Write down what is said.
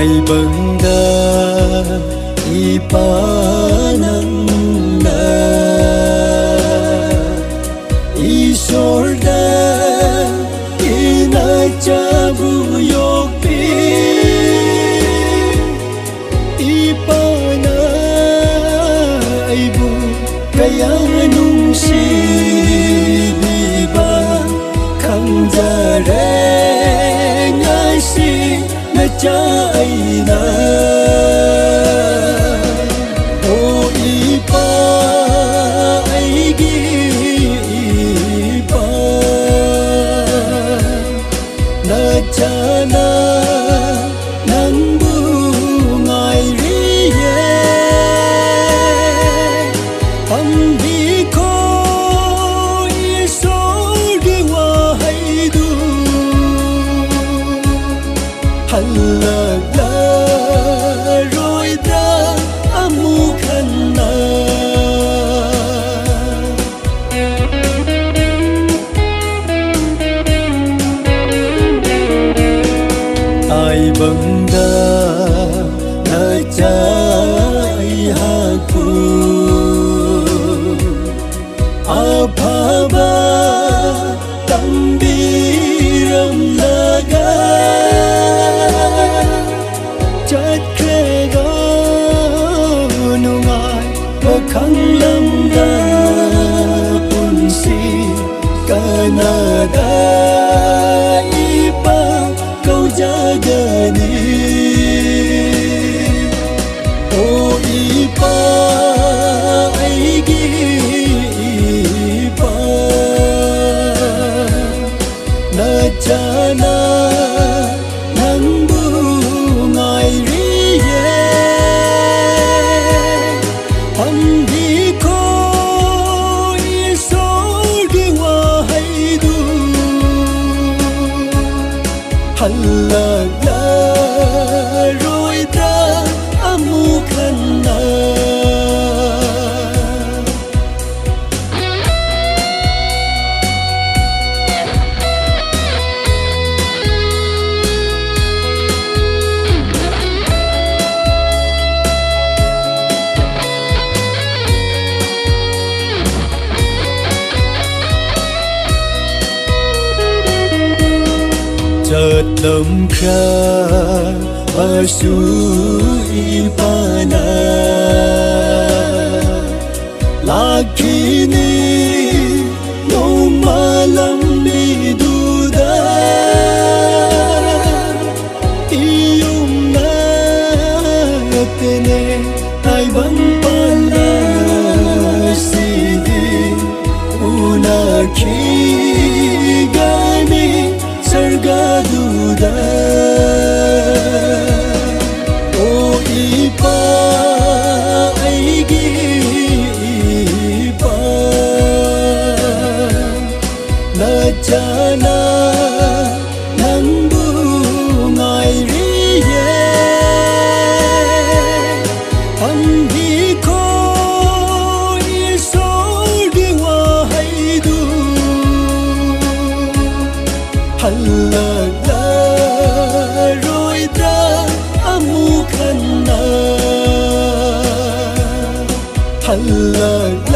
ai bangga ipanangna isorda inacabuyokpi ipana aibu kaya nungsidiba kangjare ngasi nachaina o ipa aigi ipa nachana nangbu ngairiye pambiko isorgi wahaidu halagla roida amukhanna ai bangda nachai haku abhaba tambiram laga chakrega nungai wakhang lamda punsi kanada ipa kau jagani o ipa aigi ipa nachana nangbu ngairiye pambiko isorgi wahaidu halagla roida amukhanna chợt lâm kha basu ipana lakini no malam biduda iyum na tene ai bang pala sidi unaki gani sargaduda o ipa aigi ipa nachana nangbu ngairiye pambiko isorgi wahaidu halagla roida amukhanna halagla